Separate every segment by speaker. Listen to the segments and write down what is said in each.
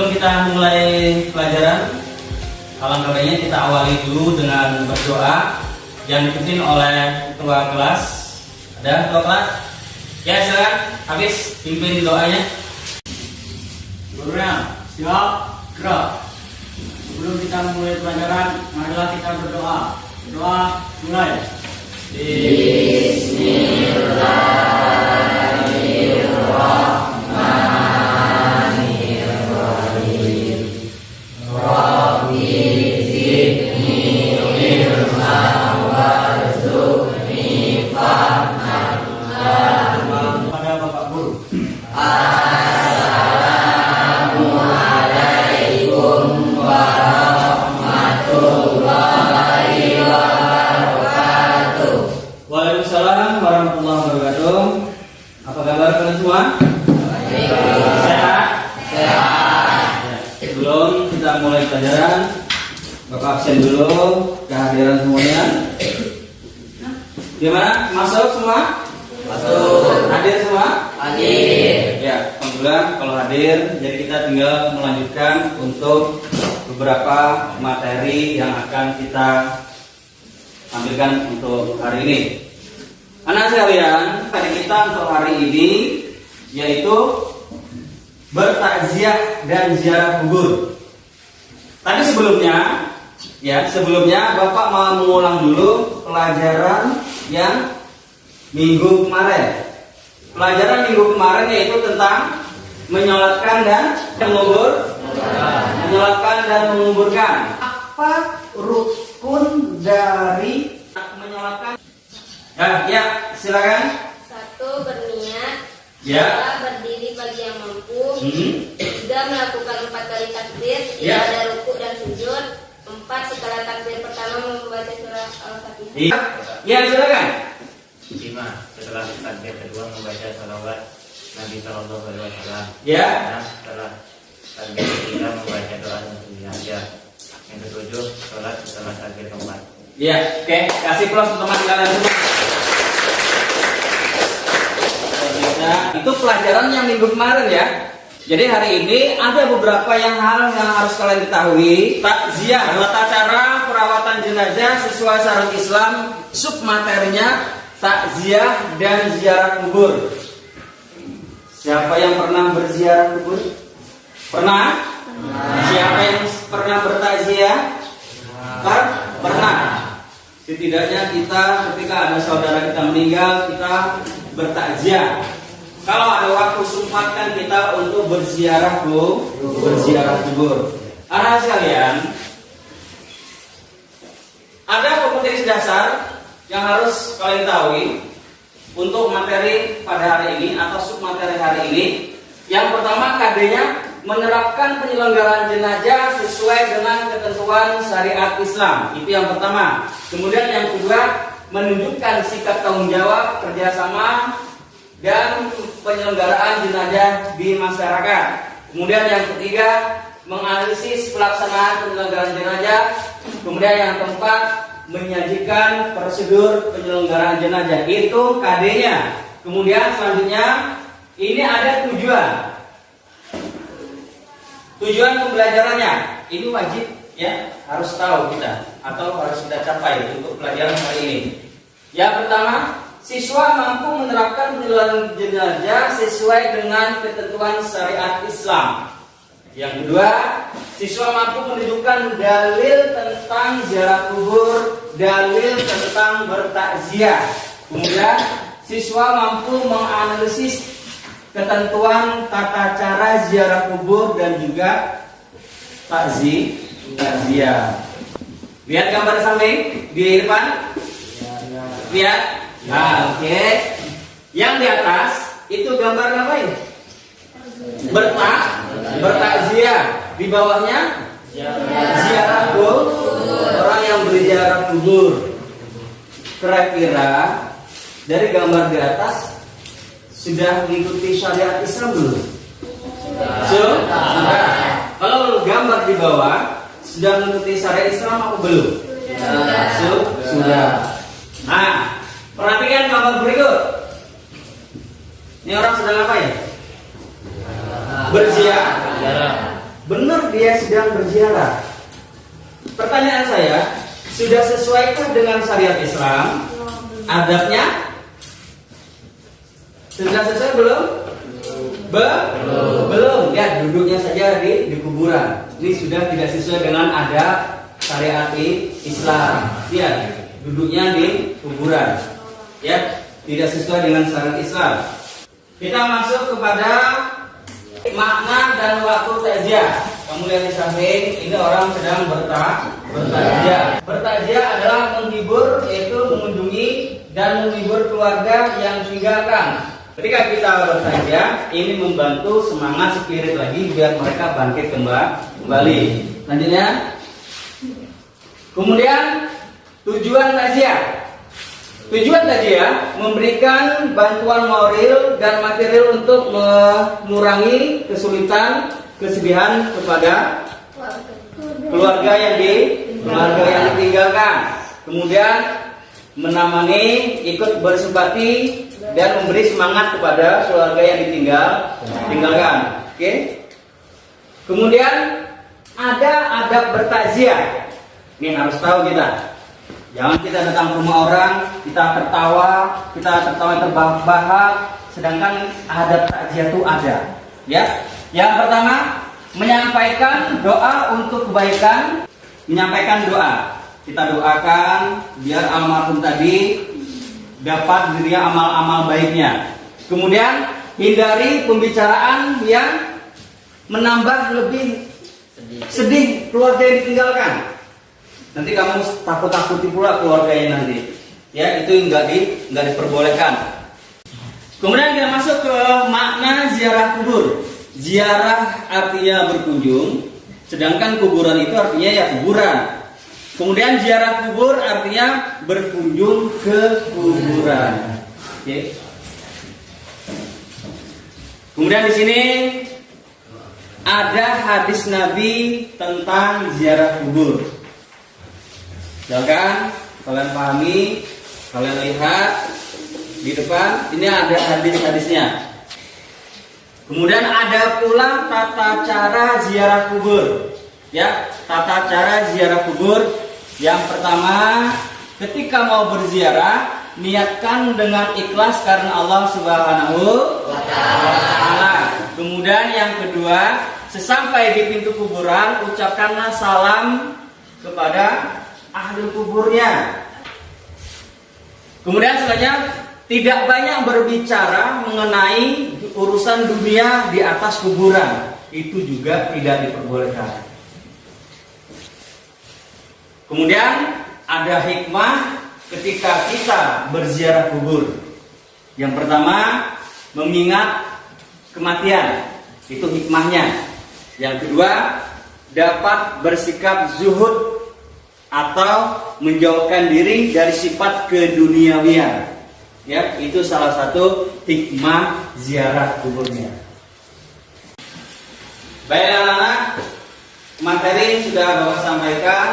Speaker 1: Sebelum kita mulai pelajaran, alangkah baiknya kita awali dulu dengan berdoa yang dipimpin oleh ketua kelas. Ada ketua kelas? Ya, silakan. Habis pimpin doanya.
Speaker 2: Gurunya, siap, gerak. Sebelum kita mulai pelajaran, marilah kita berdoa. Doa mulai. Pada Bapak Guru.
Speaker 1: Waalaikumsalam warahmatullahi wabarakatuh. Apa kabar kalian semua? Sehat? Sehat. Sebelum kita mulai pelajaran, Bapak absen dulu kehadiran semuanya. Gimana? Masuk semua? Masuk. Hadir semua? Hadir. Ya, alhamdulillah kalau hadir. Jadi kita tinggal melanjutkan untuk beberapa materi yang akan kita tampilkan untuk hari ini. Anak sekalian, tadi kita untuk hari ini yaitu bertakziah dan ziarah kubur. Tadi sebelumnya Bapak mau mengulang dulu pelajaran yang minggu kemarin. Pelajaran minggu kemarin yaitu tentang menyolatkan dan menguburkan. Apa rukun dari menyolatkan? Ya, silakan.
Speaker 3: 1. Berniat.
Speaker 1: Ya.
Speaker 3: 2. Berdiri bagi yang mampu. 3. Melakukan 4 kali takbir.
Speaker 1: Ya.
Speaker 3: Ada rukuk dan sujud. 4. Setelah takbir pertama membaca surah Al-Fatihah.
Speaker 1: Iya. Ya, silakan.
Speaker 4: 5. Setelah takbir kedua membaca salawat Nabi Sallallahu Alaihi Wasallam.
Speaker 1: Ya.
Speaker 4: 6. Setelah takbir ketiga membaca doa hajat. Yang ke-7 sholat setelah takbir keempat.
Speaker 1: Ya, oke. Kasih plus untuk teman kalian semua. Itu pelajaran yang minggu kemarin ya. Jadi hari ini ada beberapa hal yang harus kalian ketahui. Takziah, tata cara perawatan jenazah sesuai syariat Islam. Submaterinya takziah dan ziarah kubur. Siapa yang pernah berziarah kubur? Pernah? Siapa yang pernah bertakziah? Pernah. Setidaknya kita ketika ada saudara kita meninggal, kita bertakziah. Kalau ada waktu sempatkan kita untuk berziarah kubur. Anak sekalian, ada kompetensi dasar yang harus kalian tahu untuk materi pada hari ini atau submateri hari ini. Yang pertama, KD-nya menerapkan penyelenggaraan jenazah sesuai dengan ketentuan syariat Islam. Itu yang pertama. Kemudian yang kedua, menunjukkan sikap tanggung jawab, kerjasama dan penyelenggaraan jenazah di masyarakat. Kemudian yang ketiga, menganalisis pelaksanaan penyelenggaraan jenazah. Kemudian yang keempat, menyajikan prosedur penyelenggaraan jenazah. Itu KD-nya. Kemudian selanjutnya ini ada tujuan pembelajarannya. Ini wajib ya, harus tahu kita atau harus kita capai untuk pelajaran hari ini. Yang pertama, siswa mampu menerapkan penyelenggaraan jenazah sesuai dengan ketentuan syariat Islam. Yang kedua, siswa mampu menunjukkan dalil tentang ziarah kubur, dalil tentang bertakziah. Kemudian, siswa mampu menganalisis ketentuan tata cara ziarah kubur dan juga takziah. Lihat gambar samping di depan. Lihat. Nah, oke. Yang di atas itu gambar apa ini? Bertakziah. Di bawahnya ziarah kubur. Orang yang berziarah kubur. Kira-kira dari gambar di atas sudah mengikuti syariat Islam belum? Sudah. Kalau gambar di bawah sudah mengikuti syariat Islam atau belum? Sudah. Nah, perhatikan gambar berikut. Ini orang sedang apa ya? Berziarah. Benar. dia sedang berziarah. Pertanyaan saya, sudah sesuaikah dengan syariat Islam? Adabnya? Sudah sesuai belum? Belum. Ya, duduknya saja di kuburan. Ini sudah tidak sesuai dengan adab syariat Islam. Ya, duduknya di kuburan. Ya, tidak sesuai dengan syariat Islam. Kita masuk kepada makna dan waktu takziah. Kamu lihat di samping, ini orang sedang bertakziah. Bertakziah adalah menghibur, yaitu mengunjungi dan menghibur keluarga yang ditinggalkan. Ketika kita bertakziah, ini membantu semangat spirit lagi biar mereka bangkit kembali. Lanjutnya. Kemudian tujuan takziah. Tujuan takziah memberikan bantuan moral dan material untuk mengurangi kesulitan, kesedihan kepada keluarga yang ditinggalkan. Kemudian menemani, ikut bersimpati dan memberi semangat kepada keluarga yang ditinggalkan. Oke. Kemudian ada adab bertakziah. Ini harus tahu kita. Jangan kita datang ke rumah orang, kita tertawa terbahak-bahak, sedangkan adab takziah itu ada. Ya. Yang pertama, menyampaikan doa untuk kebaikan, menyampaikan doa. Kita doakan biar almarhum tadi dapat diri amal-amal baiknya. Kemudian hindari pembicaraan yang menambah lebih sedih keluarga yang ditinggalkan. Nanti kamu takut-takuti pula keluarganya nanti. Ya, itu enggak diperbolehkan. Kemudian kita masuk ke makna ziarah kubur. Ziarah artinya berkunjung, sedangkan kuburan itu artinya ya kuburan. Kemudian ziarah kubur artinya berkunjung ke kuburan. Oke. Kemudian di sini ada hadis Nabi tentang ziarah kubur. Silakan kalian pahami, kalian lihat di depan. Ini ada hadis-hadisnya. Kemudian ada pula tata cara ziarah kubur. Ya, tata cara ziarah kubur. Yang pertama, ketika mau berziarah, niatkan dengan ikhlas karena Allah Subhanahu wa Ta'ala. Kemudian yang kedua, sesampai di pintu kuburan, ucapkanlah salam kepada ahli kuburnya. Kemudian selanjutnya, tidak banyak berbicara mengenai urusan dunia di atas kuburan. Itu juga tidak diperbolehkan. Kemudian ada hikmah ketika kita berziarah kubur. Yang pertama, mengingat kematian. Itu hikmahnya. Yang kedua, dapat bersikap zuhud atau menjauhkan diri dari sifat keduniawian. Ya, itu salah satu hikmah ziarah kuburnya. Baik anak-anak, materi sudah Bapak sampaikan.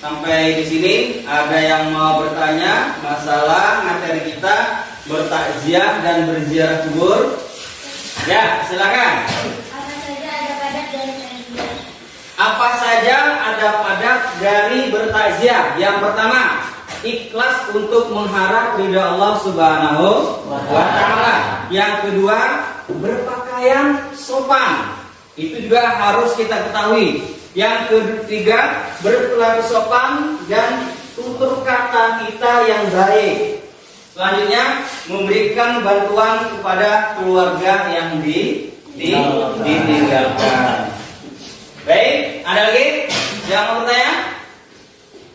Speaker 1: Sampai di sini ada yang mau bertanya masalah materi kita bertakziah dan berziarah kubur? Ya, silakan. Apa saja adab-adab dari bertakziah? Yang pertama, ikhlas untuk mengharap ridha Allah Subhanahu wa Ta'ala. Yang kedua, berpakaian sopan. Itu juga harus kita ketahui. Yang ketiga, berperilaku sopan dan tutur kata kita yang baik. Selanjutnya, memberikan bantuan kepada keluarga yang ditinggalkan. Baik, ada lagi yang mau bertanya?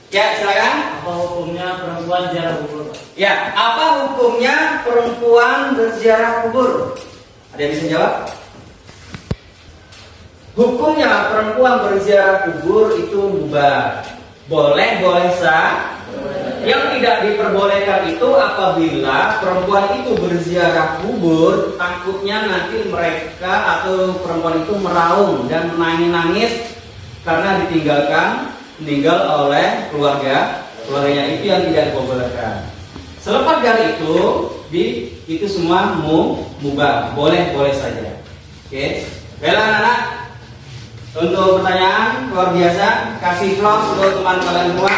Speaker 1: Ya, silakan.
Speaker 2: Apa hukumnya perempuan ziarah kubur?
Speaker 1: Ya, apa hukumnya perempuan berziarah kubur? Ada yang bisa jawab? Hukumnya perempuan berziarah kubur itu mubah. Boleh sah. Yang tidak diperbolehkan itu apabila perempuan itu berziarah kubur, takutnya nanti mereka atau perempuan itu meraung dan menangis-nangis karena meninggal oleh keluarganya. Itu yang tidak diperbolehkan. Selepas dari itu semua mubah, boleh saja. Oke, baiklah anak-anak. Untuk pertanyaan luar biasa, kasih applause untuk teman kalian semua.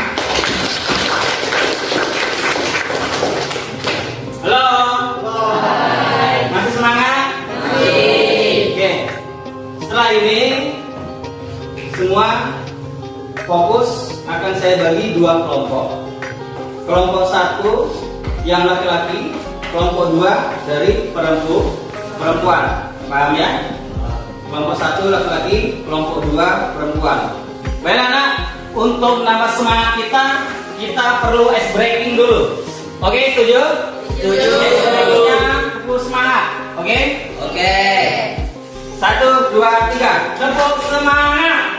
Speaker 1: Halo. Masih semangat? Oke. Setelah ini semua fokus akan saya bagi dua kelompok. Kelompok satu yang laki-laki, kelompok dua dari perempuan. Paham ya? Kelompok satu laki-laki, kelompok dua perempuan. Baik anak, untuk nama semangat kita perlu ice breaking dulu. Oke, setuju? Setuju. Ice breakingnya tepuk semangat. Oke?
Speaker 3: Oke.
Speaker 1: 1, 2, 3, tepuk semangat.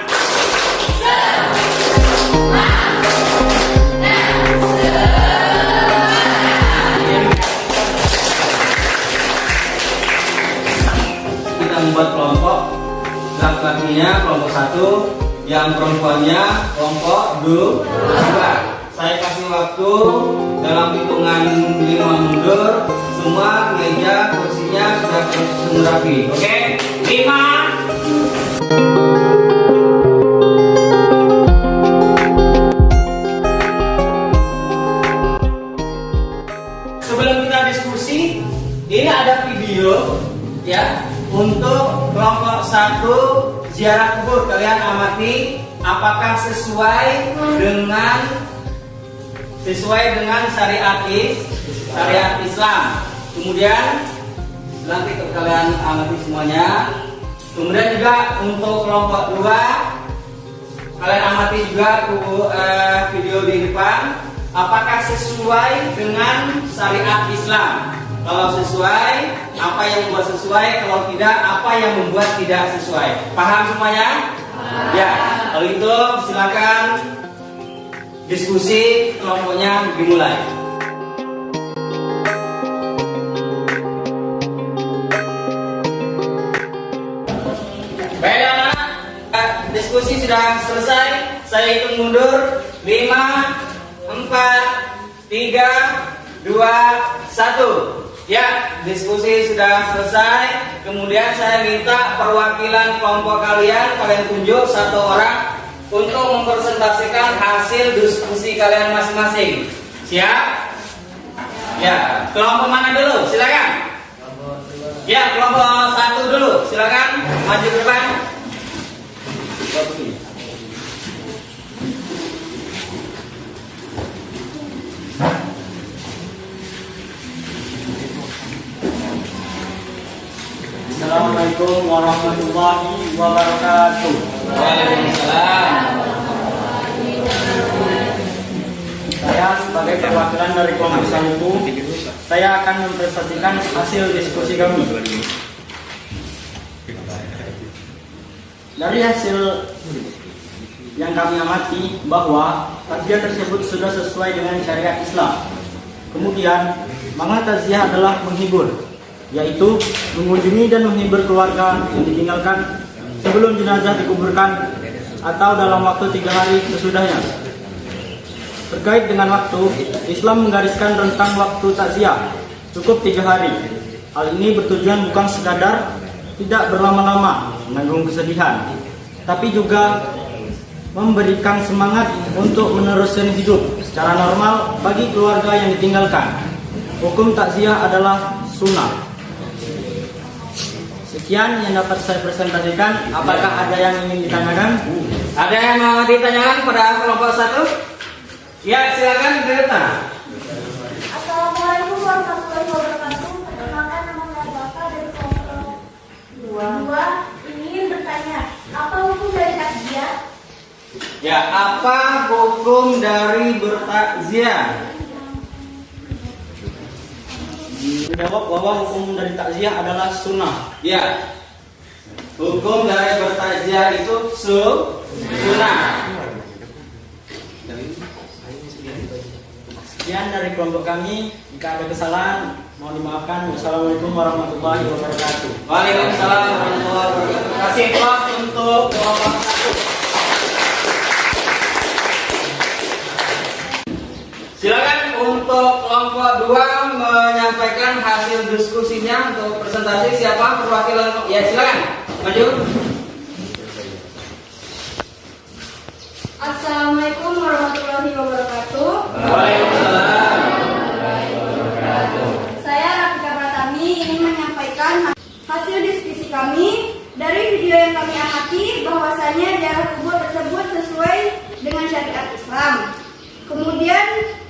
Speaker 1: Kita membuat kelompok, laki-lakinya kelompok satu, yang perempuannya kelompok dua. Saya kasih waktu dalam hitungan 5 mundur. Semua meja kursinya sudah tersusun rapi. Oke? 5. Sebelum kita diskusi, ini ada video ya untuk kelompok satu ziarah kubur. Kalian amati apakah sesuai dengan syariat Islam. Kemudian nanti kalian amati semuanya. Kemudian juga untuk kelompok dua, kalian amati juga video di depan. Apakah sesuai dengan syariat Islam? Kalau sesuai, apa yang membuat sesuai? Kalau tidak, apa yang membuat tidak sesuai? Paham semuanya? Ya. Kalau itu silakan diskusi kelompoknya dimulai. Baik anak, diskusi sudah selesai. Saya hitung mundur. 5, 4, 3, 2, 1. Ya, diskusi sudah selesai. Kemudian saya minta perwakilan kelompok kalian tunjuk satu orang untuk mempresentasikan hasil diskusi kalian masing-masing. Siap? Ya, kelompok mana dulu? Silakan. Ya, kelompok satu dulu. Silakan maju ke depan.
Speaker 2: Assalamualaikum warahmatullahi wabarakatuh.
Speaker 1: Waalaikumsalam.
Speaker 2: Saya sebagai perwakilan dari kelompok satu, saya akan mempresentasikan hasil diskusi kami. Dari hasil yang kami amati bahwa takziah tersebut sudah sesuai dengan syariat Islam. Kemudian, makna takziah adalah menghibur, yaitu mengunjungi dan menghibur keluarga yang ditinggalkan sebelum jenazah dikuburkan atau dalam waktu 3 hari sesudahnya. Terkait dengan waktu, Islam menggariskan rentang waktu takziah cukup 3 hari. Hal ini bertujuan bukan sekadar tidak berlama-lama menanggung kesedihan, tapi juga memberikan semangat untuk meneruskan hidup secara normal bagi keluarga yang ditinggalkan. Hukum takziah adalah sunnah. Sekian yang dapat saya presentasikan. Apakah ada yang ingin ditanyakan?
Speaker 1: Ada yang mau ditanyakan pada kelompok satu? Ya, silakan Greta.
Speaker 5: Assalamualaikum warahmatullahi wabarakatuh. Perkenalkan, nama saya Bapak dari kelompok 2. Ingin bertanya, apa hukum dari takziah?
Speaker 1: Ya, apa hukum dari bertakziah?
Speaker 2: Menjawab bahwa hukum dari takziah adalah sunnah.
Speaker 1: Ya, hukum dari bertakziah itu sunnah.
Speaker 2: Sekian dari kelompok kami. Jika ada kesalahan, mohon dimaafkan. Wassalamualaikum warahmatullahi wabarakatuh.
Speaker 1: Waalaikumsalam warahmatullahi wabarakatuh. Kasih applause untuk kelompok satu. Silakan untuk kelompok 2 menyampaikan hasil diskusinya untuk presentasi. Siapa perwakilan? Ya, silakan maju.
Speaker 3: warahmatullahi wabarakatuh.
Speaker 1: Waalaikumsalam.
Speaker 5: Saya Rafika Pratami ingin menyampaikan hasil diskusi kami dari video yang kami amati bahwasanya ziarah kubur tersebut sesuai dengan syariat Islam. Kemudian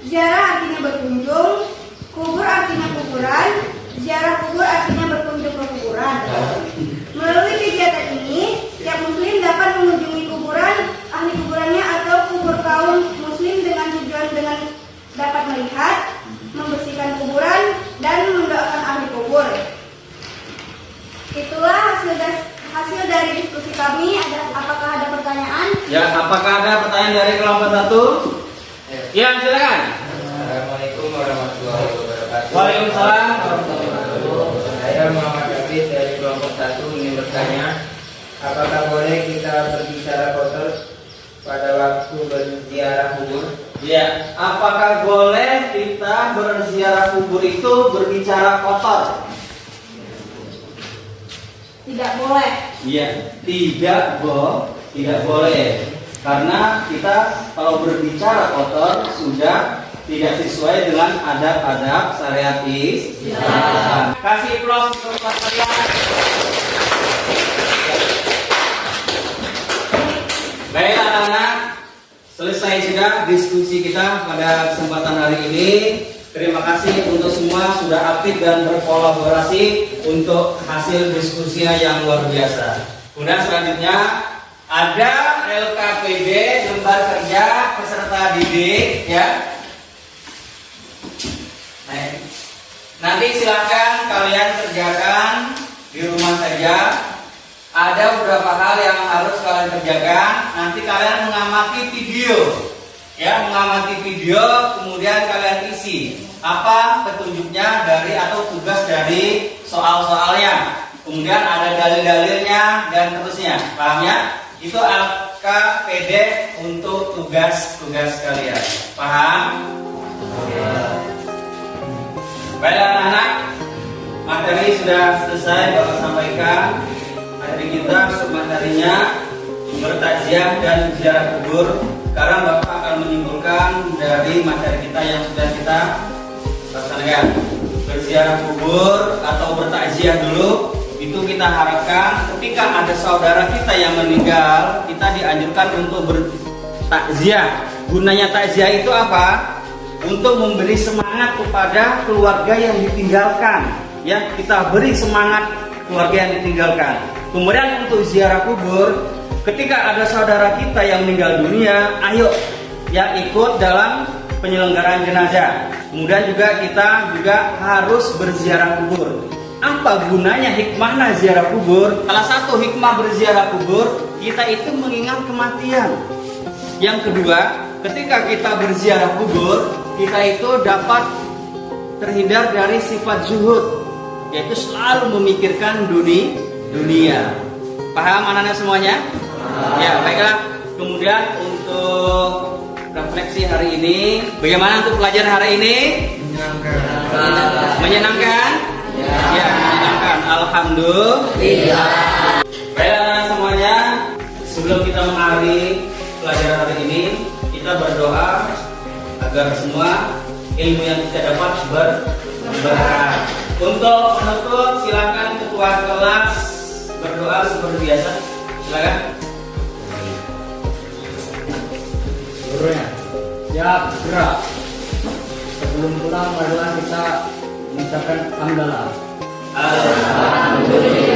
Speaker 5: ziarah artinya berkunjung, kubur artinya kuburan, ziarah kubur artinya berkunjung ke kuburan. Melalui kegiatan ini, setiap muslim dapat mengunjungi kuburan ahli kuburannya atau kubur kaum muslim dengan tujuan dapat melihat, membersihkan kuburan, dan mendoakan ahli kubur. Itulah hasil dari diskusi kami. Apakah ada pertanyaan?
Speaker 1: Ya, apakah ada pertanyaan dari kelompok 1? Ya, silakan.
Speaker 4: Assalamualaikum warahmatullahi wabarakatuh.
Speaker 1: Waalaikumsalam.
Speaker 4: Saya Muhammad David dari kelompok 1 ingin bertanya, apakah boleh kita berbicara kotor pada waktu berziarah kubur?
Speaker 1: Ya, apakah boleh kita berziarah kubur itu berbicara kotor?
Speaker 5: Tidak boleh.
Speaker 1: Iya, tidak boleh. Karena kita kalau berbicara kotor sudah tidak sesuai dengan adab-adab syariat Islam. Kasih plus untuk kalian. Baik anak-anak, selesai sudah diskusi kita pada kesempatan hari ini. Terima kasih untuk semua sudah aktif dan berkolaborasi untuk hasil diskusinya yang luar biasa. Kemudian selanjutnya ada LKPD, lembar kerja peserta didik, ya. Nanti silakan kalian kerjakan di rumah saja. Ada beberapa hal yang harus kalian kerjakan. Nanti kalian mengamati video. Ya, mengamati video, kemudian kalian isi apa petunjuknya dari atau tugas dari soal-soalnya. Kemudian ada dalil-dalilnya dan terusnya. Paham ya? Itu LKPD untuk tugas-tugas kalian. Paham? Baik anak-anak, materi sudah selesai Bapak sampaikan. Materi kita submaterinya bertakziah dan ziarah kubur. Sekarang Bapak akan menyimpulkan dari materi kita yang sudah kita laksanakan. Berziarah kubur atau bertakziah dulu, itu kita harapkan ketika ada saudara kita yang meninggal, kita dianjurkan untuk bertakziah. Gunanya takziah itu apa? Untuk memberi semangat kepada keluarga yang ditinggalkan. Ya, kita beri semangat keluarga yang ditinggalkan. Kemudian untuk ziarah kubur, ketika ada saudara kita yang meninggal dunia, ayo ya ikut dalam penyelenggaraan jenazah. Kemudian juga kita harus berziarah kubur. Apa gunanya hikmahnya ziarah kubur? Salah satu hikmah berziarah kubur, kita itu mengingat kematian. Yang kedua, ketika kita berziarah kubur, kita itu dapat terhindar dari sifat zuhud, yaitu selalu memikirkan dunia. Paham anak-anak semuanya? Ya, baiklah. Kemudian untuk refleksi hari ini, bagaimana untuk pelajaran hari ini? Menyenangkan? Ya, menyenangkan. Alhamdulillah. Baiklah anak-anak semuanya, sebelum kita mengakhiri pelajaran hari ini, kita berdoa agar semua ilmu yang kita dapat berberkah. Untuk menutup, silakan ketua kelas berdoa seperti biasa. Silakan.
Speaker 2: Gurunya, siap gerak. Sebelum pulang, marilah kita mengucapkan hamdalah.
Speaker 1: Alhamdulillah.